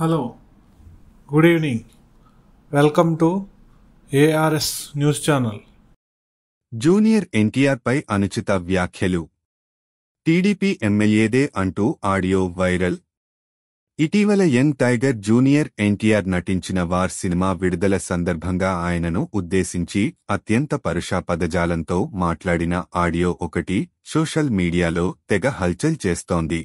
Hello, good evening. Welcome to ARS News Channel. Junior ఎన్టీఆర్పై అనుచిత వ్యాఖ్యలు. టీడీపీ ఎమ్మెల్యేదే అంటూ ఆడియో వైరల్. ఇటీవల యంగ్ టైగర్ జూనియర్ ఎన్టీఆర్ నటించిన వార్ సినిమా విడుదల సందర్భంగా ఆయనను ఉద్దేశించి అత్యంత పరుష పదజాలంతో మాట్లాడిన ఆడియో ఒకటి సోషల్ మీడియాలో తెగ హల్చల్ చేస్తోంది.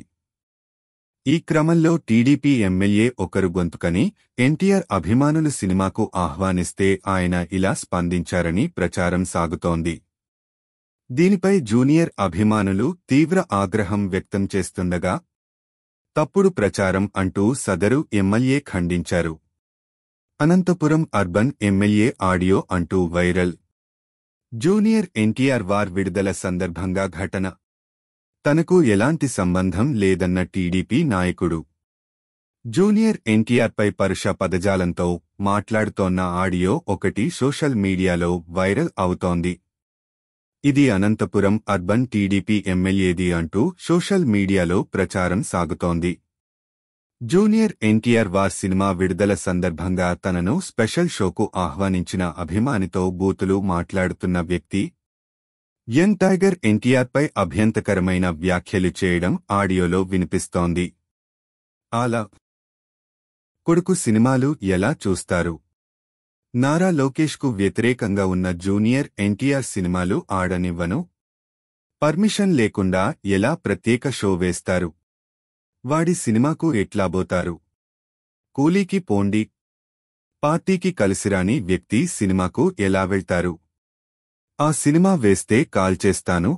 ఈ క్రమంలో టీడీపీ ఎమ్మెల్యే ఒకరు గొంతుకని ఎన్టీఆర్ అభిమానులు సినిమాకు ఆహ్వానిస్తే ఆయన ఇలా స్పందించారని ప్రచారం సాగుతోంది. దీనిపై జూనియర్ అభిమానులు తీవ్ర ఆగ్రహం వ్యక్తం చేస్తుండగా తప్పుడు ప్రచారం అంటూ సదరు ఎమ్మెల్యే ఖండించారు. అనంతపురం అర్బన్ ఎమ్మెల్యే ఆడియో అంటూ వైరల్. జూనియర్ ఎన్టీఆర్ వార్ విడుదల సందర్భంగా ఘటన. తనకు ఎలాంటి సంబంధం లేదన్న టీడీపీ నాయకుడు జూనియర్ ఎన్టీఆర్పై పరుష పదజాలంతో మాట్లాడుతోన్న ఆడియో ఒకటి సోషల్ మీడియాలో వైరల్ అవుతోంది. ఇది అనంతపురం అర్బన్ టీడీపీ ఎమ్మెల్యేది అంటూ సోషల్ మీడియాలో ప్రచారం సాగుతోంది. జూనియర్ ఎన్టీఆర్ వార్ సినిమా విడుదల సందర్భంగా తనను స్పెషల్ షోకు ఆహ్వానించిన అభిమానితో బూతులు మాట్లాడుతున్న వ్యక్తి యంగ్ టైగర్ ఎన్టీఆర్పై అభ్యంతకరమైన వ్యాఖ్యలు చేయడం ఆడియోలో వినిపిస్తోంది. ఆలా కొడుకు సినిమాలు ఎలా చూస్తారు? నారా లోకేష్కు వ్యతిరేకంగా ఉన్న జూనియర్ ఎన్టీఆర్ సినిమాలు ఆడనివ్వను. పర్మిషన్ లేకుండా ఎలా ప్రత్యేక షో వేస్తారు? వాడి సినిమాకు ఎట్లాబోతారు? కూలీకి పోండి. పార్టీకి కలిసిరాని వ్యక్తి సినిమాకు ఎలా వెళ్తారు? ఆ సినిమా వేస్తే కాల్చేస్తాను.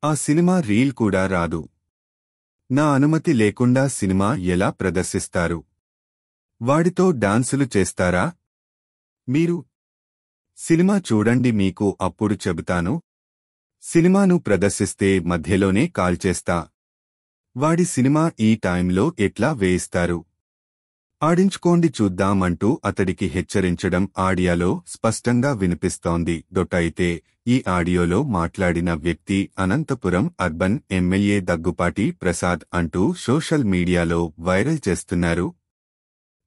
ఆ సినిమా రీల్ కూడా రాదు. నా అనుమతి లేకుండా సినిమా ఎలా ప్రదర్శిస్తారు? వాడితో డాన్సులు చేస్తారా? మీరు సినిమా చూడండి, మీకు అప్పుడు చెబుతాను. సినిమాను ప్రదర్శిస్తే మధ్యలోనే కాల్చేస్తా. వాడి సినిమా ఈ టైంలో ఎట్లా వేయిస్తారు? ఆడించుకోండి చూద్దామంటూ అతడికి హెచ్చరించడం ఆడియోలో స్పష్టంగా వినిపిస్తోంది. అయితే ఈ ఆడియోలో మాట్లాడిన వ్యక్తి అనంతపురం అర్బన్ ఎమ్మెల్యే దగ్గుపాటి ప్రసాద్ అంటూ సోషల్ మీడియాలో వైరల్ చేస్తున్నారు.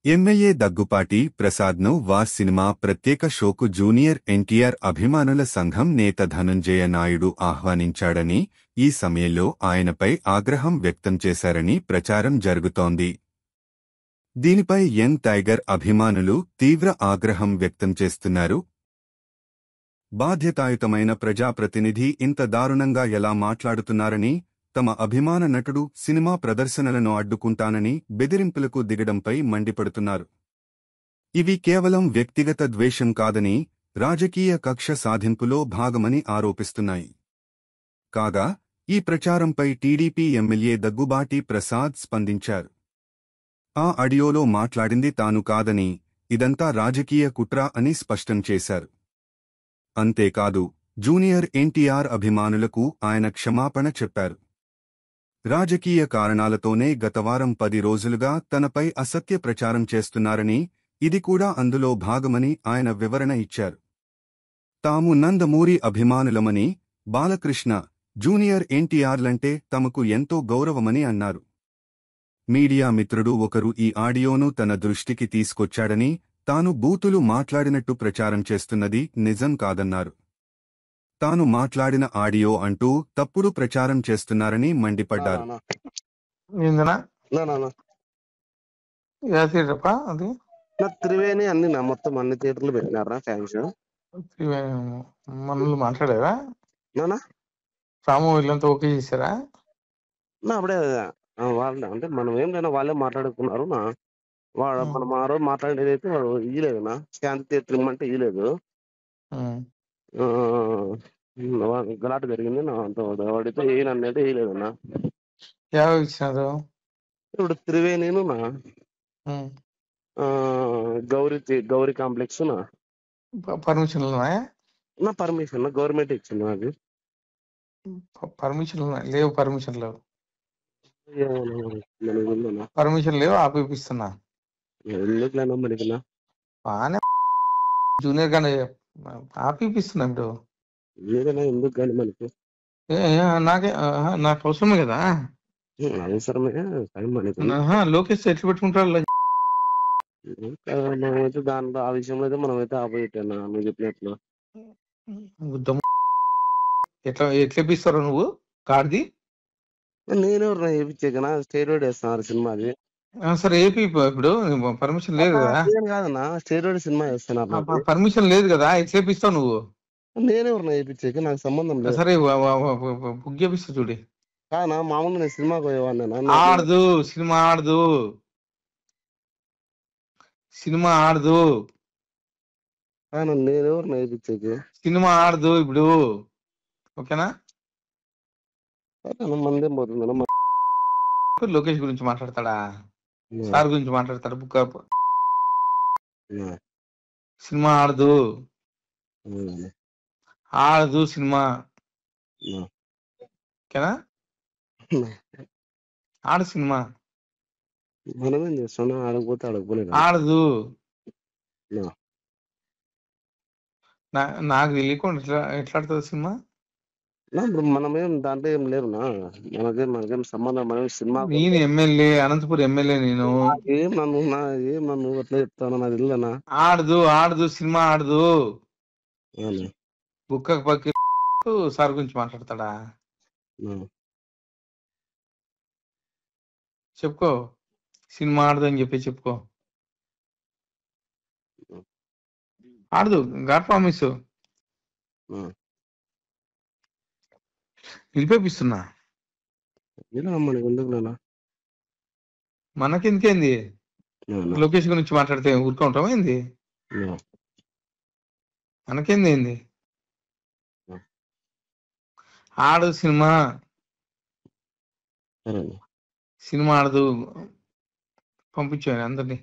ఎమ్మెల్యే దగ్గుపాటి ప్రసాద్ను వార్ సినిమా ప్రత్యేక షోకు జూనియర్ ఎన్టీఆర్ అభిమానుల సంఘం నేత ధనంజయ నాయుడు ఆహ్వానించాడని, ఈ సమయంలో ఆయనపై ఆగ్రహం వ్యక్తం చేశారని ప్రచారం జరుగుతోంది. దీనిపై యంగ్ టైగర్ అభిమానులు తీవ్ర ఆగ్రహం వ్యక్తం చేస్తున్నారు. బాధ్యతాయుతమైన ప్రజాప్రతినిధి ఇంత దారుణంగా ఎలా మాట్లాడుతున్నారని, తమ అభిమాన నటుడు సినిమా ప్రదర్శనలను అడ్డుకుంటానని బెదిరింపులకు దిగడంపై మండిపడుతున్నారు. ఇవి కేవలం వ్యక్తిగత ద్వేషం కాదని, రాజకీయ కక్ష సాధింపులో భాగమని ఆరోపిస్తున్నాయి. కాగా ఈ ప్రచారంపై టీడీపీ ఎమ్మెల్యే దగ్గుబాటి ప్రసాద్ స్పందించారు. ఆ ఆడియోలో మాట్లాడింది తాను కాదని, ఇదంతా రాజకీయ కుట్ర అని స్పష్టం చేశారు. అంతేకాదు, జూనియర్ ఎన్టీఆర్ అభిమానులకు ఆయన క్షమాపణ చెప్పారు. రాజకీయ కారణాలతోనే గతవారం 10 రోజులుగా తనపై అసత్య ప్రచారం చేస్తున్నారని, ఇది కూడా అందులో భాగమని ఆయన వివరణ ఇచ్చారు. తాము నందమూరి అభిమానులమని, బాలకృష్ణ, జూనియర్ ఎన్టీఆర్లంటే తమకు ఎంతో గౌరవమని అన్నారు. మీడియా మిత్రుడు ఒకరు ఈ ఆడియోను తన దృష్టికి తీసుకొచ్చాడని, తాను బూతులు మాట్లాడినట్టు ప్రచారం చేస్తున్నది నిజం కాదన్నారు. తాను మాట్లాడిన ఆడియో అంటూ తప్పుడు ప్రచారం చేస్తున్నారని మండిపడ్డారు. త్రివేణి అన్ని మొత్తం అన్ని థియేటర్లు పెట్టినారా ఫ్యాన్స్? మనల్ని మాట్లాడారా? రాము వీళ్ళంతా ఓకే చేశారా? అప్పుడే వాళ్ళు అంటే మనం ఏం లేదా వాళ్ళే మాట్లాడుకున్నారు. మనం ఆ రోజు మాట్లాడేది అయితే వాడు ఇయ్యలేదు. శాంతి థియేటర్ ఇమ్మంటే ఇయ్యలేదు. గలాట జరిగింది. వాడితే ఏనన్నైతే ఇయ్యలేదన్నా. ఇచ్చినారు ఇప్పుడు త్రివేణి గౌరీ కాంప్లెక్స్ పర్మిషన్ నా పర్మిషన్ గవర్నమెంట్ ఇచ్చింది. నాకు పర్మిషన్ లేవు. పర్మిషన్ లేవు. పర్మిషన్ లేవు. ఆపిస్తున్నా బానే జూనియర్ గానే ఆపిస్తున్నా. ఇప్పుడు ఎందుకు కానీ మనకి నాకు అవసరమే కదా. అవసరమే. లోకేష్ ఎట్లా పెట్టుకుంటారు? మనమైతే దాంట్లో ఆ విషయంలో అయితే మనమైతే ఆపోజిట్ అన్న నువ్వు చెప్పినట్లు. ఉద్దమ్ ఎట్లా ఇప్పిస్తారో నువ్వు కార్ది? నేనెవరు చేయించాకనా స్టేరాయిడ్ వేస్తున్నారు సినిమాది. సరే ఏపీ ఇప్పుడు పర్మిషన్ లేదు కదా, నేను కాదన్నా స్టేరాయిడ్ సినిమా వేస్తున్నారు నాకు. పర్మిషన్ లేదు కదా, ఎట్లా ఇప్పిస్తావు నువ్వు? నేనెవరు వేయించాక నాకు సంబంధం లేదు. సరే బుక్ చేపిస్తా చూడి. కానా మామూలుగా నేను సినిమాకి పోయేవాడినా. ఆడదు సినిమా, ఆడదు సినిమా, ఆడదు నేనెవరు వేయించాక సినిమా, ఆడదు ఇప్పుడు. ఓకేనా? మందేం పోతుందన్నా. లోకేష్ గురించి మాట్లాడతాడా, సార్ గురించి మాట్లాడతాడు. బుక్ సినిమా ఆడదు, ఆడదు సినిమా. ఓకేనా? ఆడ సినిమా మనమేం చేస్తాను, ఆడకపోతే ఆడకపోలేదు. ఆడదు. నాకు తెలియకుండా ఎట్లా ఆడుతుంది సినిమా? ఇప్పుడు మనమేం దాంట్లో ఏం లేవునా, మనకేం సంబంధం. మనం సినిమా నేను ఎమ్మెల్యే, అనంతపురం ఎమ్మెల్యే. నేను ఏం నన్ను అట్లా చెప్తాను, నాకు తెలియదన్నా. ఆడదు, ఆడదు సినిమా, ఆడదు. బుక్క పక్కి సార్ గురించి మాట్లాడతాడా? చెప్పుకో, సినిమా ఆడదు అని చెప్పి చెప్పుకో. ఆడదు, గాడ్ ప్రామిస్. నిలిపేపిస్తున్నా. మనకెందుకేంది, లోకేష్ గురించి మాట్లాడితే ఊరుకుంటాం ఏంది? మనకేంది ఏంది? ఆడు సినిమా, సినిమా ఆడదు. పంపించాను అందరినీ.